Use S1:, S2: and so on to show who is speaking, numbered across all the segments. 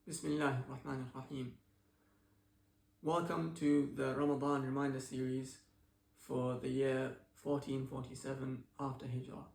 S1: Bismillah ar-Rahman ar-Rahim. Welcome to the Ramadan reminder series for the year 1447 after Hijrah,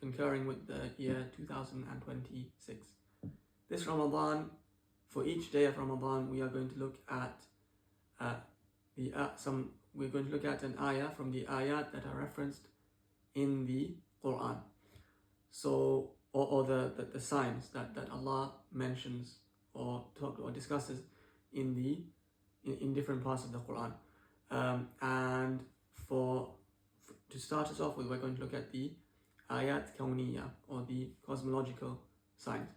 S1: concurring with the year 2026. This Ramadan, for each day of Ramadan, we are going to look at we're going to look at an ayah from the ayat that are referenced in the Quran. So, or the signs that Allah mentions or discusses in different parts of the Quran. And to start us off with, we're going to look at the ayat kawniyya, or the cosmological signs.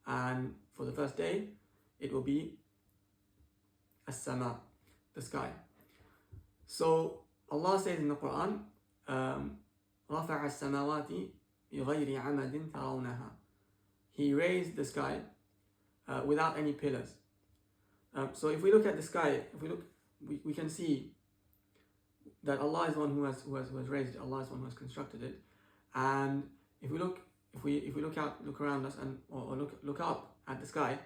S1: And for the first day, it will be السماء, the sky. So Allah says in the Quran, رفع السماوات بغير عمد ترونها. He raised the sky without any pillars. So if we look at the sky, we can see that Allah is the one who has raised it. Allah is the one who has constructed it. And if we look around us or look up at the sky,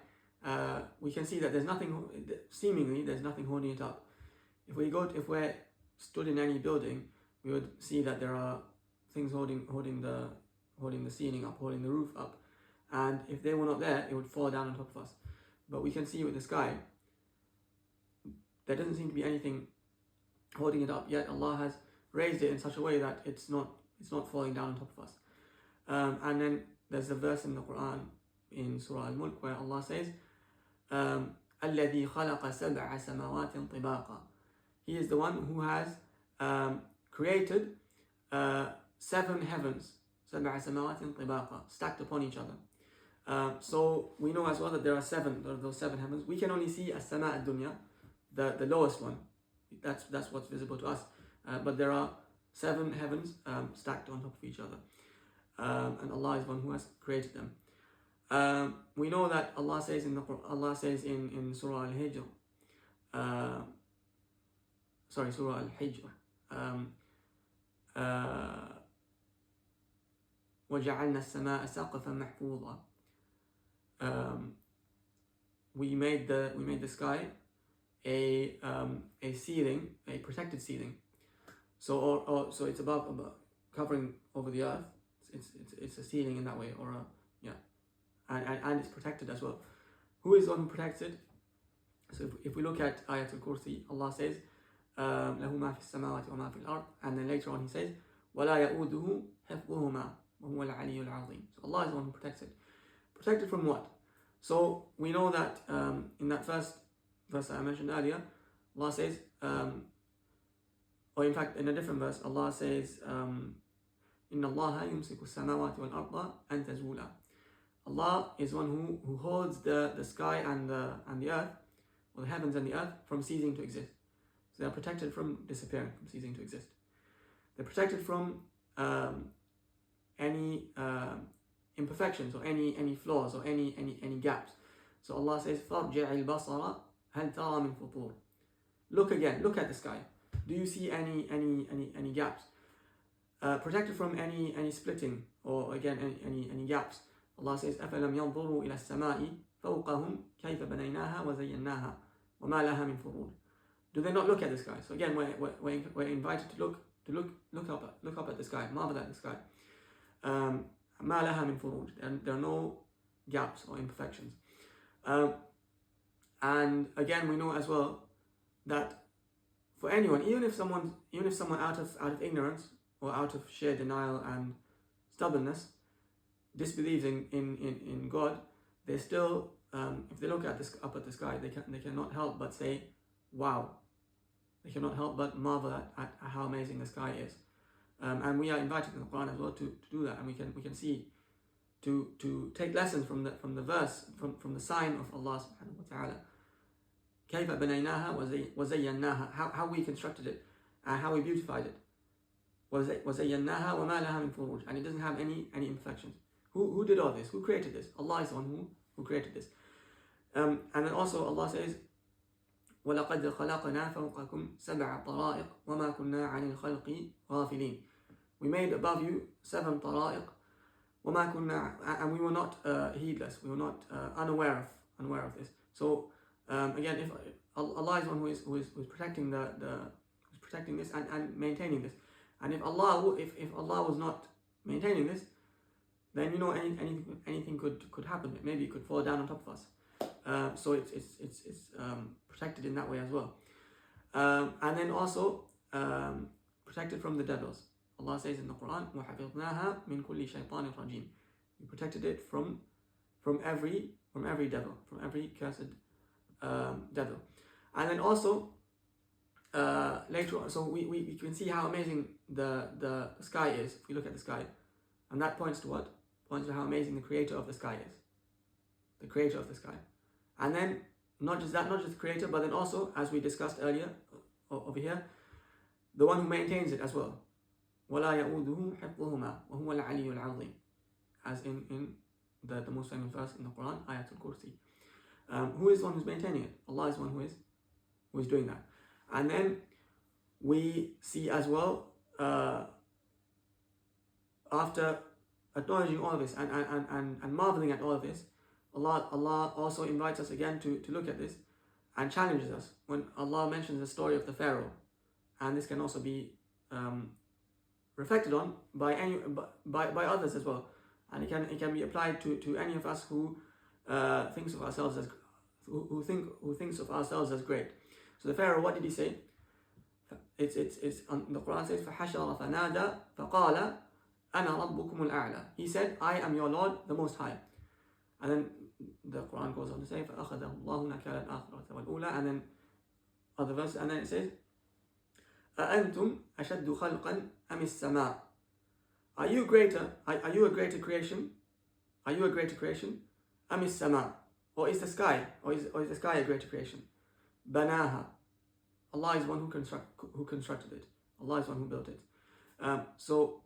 S1: we can see that there's nothing holding it up. If we're stood in any building, we would see that there are things holding the ceiling up, holding the roof up. And if they were not there, it would fall down on top of us. But we can see with the sky, there doesn't seem to be anything holding it up, yet Allah has raised it in such a way that it's not falling down on top of us. And then there's a verse in the Quran in Surah Al-Mulk where Allah says, الَّذِي خَلَقَ سَبْعَ سَمَوَاتٍ طِبَاقًا. He is the one who has created 7 heavens, سَبْعَ سَمَوَاتٍ طِبَاقًا, stacked upon each other. So we know as well that there are those 7 heavens. We can only see as-sama ad-dunya, the lowest one. That's what's visible to us. But there are 7 heavens stacked on top of each other. And Allah is one who has created them. We know that Allah says in Surah Al-Hijr, Surah Al-Hijr, وَجَعَلْنَا السَّمَاءَ سَقْفًا مَحْفُوظًا. We made the sky a ceiling, a protected ceiling. So it's above covering over the earth. It's a ceiling in that way, and it's protected as well. Who is the one who protects it? So if we look at Ayatul Kursi, Allah says, لَهُ مَا فِي السَّمَاوَاتِ وَمَا فِي الْأَرْضِ, and then later on He says, وَلَا يَؤُودُهُ حِفْظُهُمَا وَهُوَ الْعَلِيُّ الْعَظِيمُ. So Allah is the one who protects it. Protected from what? So we know that in that first verse that I mentioned earlier, Allah says, or in fact in a different verse, Allah says, إِنَّ اللَّهَ يُمْسِكُ السَّمَاوَاتِ وَالْأَرْضَ أَن تَزُولَا. Allah is one who holds the sky and the earth, or the heavens and the earth, from ceasing to exist. So they are protected from disappearing, from ceasing to exist. They're protected from any imperfections or any flaws or any gaps. So Allah says, فَارْجِعِ الْبَصَرَ هَلْ تَرَى مِنْ فُطُورٍ. Look at the sky. Do you see any gaps? Protected from any splitting or again any gaps. Allah says, أَفَلَمْ يَنْظُرُوا إِلَى السَّمَاءِ فَوْقَهُمْ كَيْفَ بَنَيْنَاهَا وَزَيَّنَّاهَا وَمَا لَهَا مِنْ فُرُوجٍ. Do they not look at the sky? So again, we're invited to look up at the sky, marvel at the sky. مَا لَهَا مِنْ فُرُوجٍ. There are no gaps or imperfections. And again, we know as well that for anyone, even if someone out of ignorance or out of sheer denial and stubbornness disbelieves in God, they still, if they look up at the sky, they cannot help but say, wow. They cannot help but marvel at how amazing the sky is. And we are invited in the Quran as well to do that, and we can see to take lessons from the verse, from the sign of Allah subhanahu wa ta'ala. كيف بنيناها وزيناها, how we constructed it and how we beautified it. وزيناها وما لها من فروج, and it doesn't have any imperfections. Who did all this? Who created this? Allah is the one who created this. And then also Allah says, وَلَقَدْ خَلَقْنَا فَوْقَكُمْ سَبْعَ طَرَائِقَ وَمَا كُنَّا عَنِ الْخَلْقِ غَافِلِينَ. We made above you 7 طرائق وَمَا كُنَّا, and we were not heedless, we were not unaware unaware of this. So again, if Allah is one who is protecting who's protecting this and maintaining this, and if Allah was not maintaining this, then anything could happen. Maybe it could fall down on top of us. So it's protected in that way as well. And then also protected from the devils. Allah says in the Quran, وَحَفِظْنَاهَا مِنْ كُلِّ شَيْطَانٍ رَجِيمٍ. We protected it from every devil, from every cursed devil. And then also later on, so we can see how amazing the sky is if we look at the sky, and that points to what? Points to how amazing the creator of the sky is. The creator of the sky. And then not just the creator, but then also, as we discussed earlier over here, the one who maintains it as well. وَلَا يَؤُودُهُ حِفْظُهُمَا وَهُوَ الْعَلِيُّ الْعَظِيمُ, as in the most famous verse in the Quran, Ayatul Kursi. Who is the one who's maintaining it? Allah is the one who is doing that. And then we see as well, after acknowledging all of this and marveling at all of this, Allah also invites us again to look at this and challenges us when Allah mentions the story of the Pharaoh. And this can also be reflected on by others as well, and it can be applied to any of us who thinks of ourselves as who thinks of ourselves as great. So the Pharaoh, what did he say? It's on the Quran says فَحَشَرَ فَنَادَى فَقَالَ أَنَا رَبُّكُمُ الْأَعْلَى. He said, I am your Lord, the Most High. And then the Quran goes on to say فَأَخَذَهُ اللَّهُ نَكَالَ الْآخِرَةِ وَالْأُولَى, and then other verses, and then it says أَأَنْتُمْ أَشَدُّ خَلْقًا أَمِ السَّمَاء. Are you a greater creation? Are you a greater creation? أَمِ السَّمَاء, or is the sky a greater creation? بَنَاهَا. Allah is one who constructed it. Allah is one who built it. So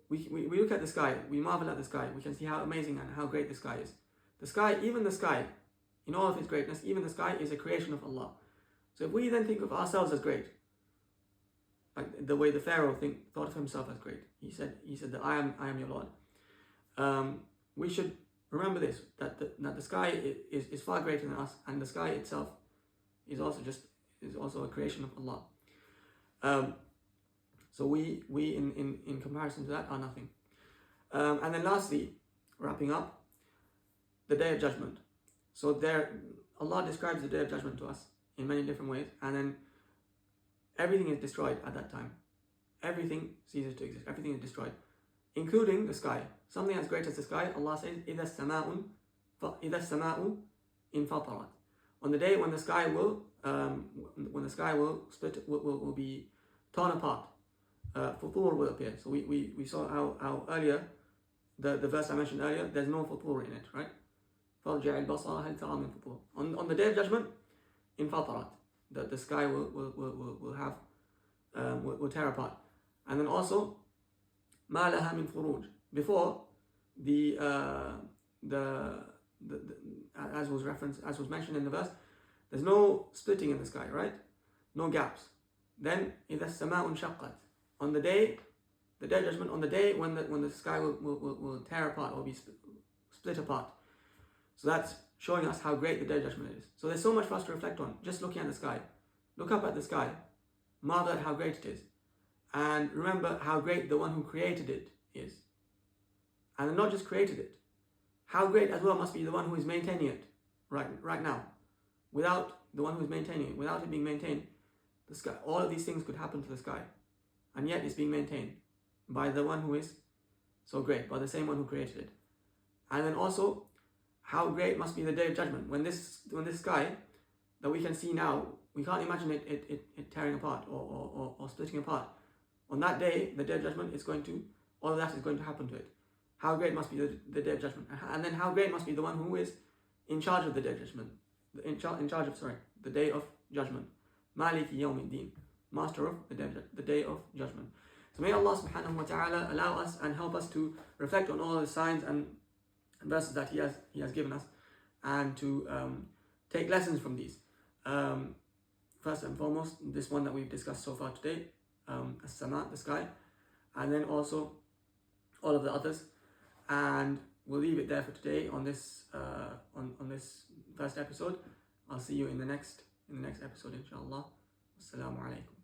S1: we look at the sky, we marvel at the sky, we can see how amazing and how great the sky is. The sky, in all of its greatness, even the sky is a creation of Allah. So if we then think of ourselves as great, like the way the Pharaoh thought of himself as great, he said that I am your Lord. We should remember this, that the sky is far greater than us, and the sky itself is also a creation of Allah. So we in comparison to that are nothing. And then lastly, wrapping up, the Day of Judgment. So there, Allah describes the Day of Judgment to us in many different ways, and then everything is destroyed at that time. Everything ceases to exist. Everything is destroyed, including the sky. Something as great as the sky, Allah says, إِذَا السَّمَاءُ انْفَطَرَتْ. On the day when the sky will split, will be torn apart. Futur will appear. So we saw how earlier, the verse I mentioned earlier, there's no futur in it, right? فَارْجِعِ الْبَصَرَ هَلْ تَرَى مِنْ فُطُورٍ. On the Day of Judgment, انفطرت, the sky will tear apart. And then also ما لها من فروج. Before as was mentioned in the verse, there's no splitting in the sky, right? No gaps. Then إذا السماء انشقت. On the Day of Judgment, on the day when the sky will tear apart or be split apart. So that's showing us how great the Day of Judgment is. So there's so much for us to reflect on, just looking at the sky. Look up at the sky, marvel at how great it is, and remember how great the one who created it is. And not just created it, how great as well must be the one who is maintaining it right now. Without the one who is maintaining it, without it being maintained, the sky, all of these things could happen to the sky, and yet it's being maintained by the one who is so great, by the same one who created it. And then also, how great must be the Day of Judgment when this sky that we can see now, we can't imagine it tearing apart or splitting apart. On that day, the Day of Judgment all of that is going to happen to it. How great must be the Day of Judgment, and then how great must be the one who is in charge of the Day of Judgment, the Day of Judgment. Maliki Yawmiddin, Master of the Day of Judgment. So may Allah subhanahu wa ta'ala allow us and help us to reflect on all the signs and verses that He has given us, and to take lessons from these. First and foremost, this one that we've discussed so far today, as-sama, the sky, and then also all of the others, and we'll leave it there for today on this on this first episode. I'll see you in the next episode, inshallah. Assalamu alaikum.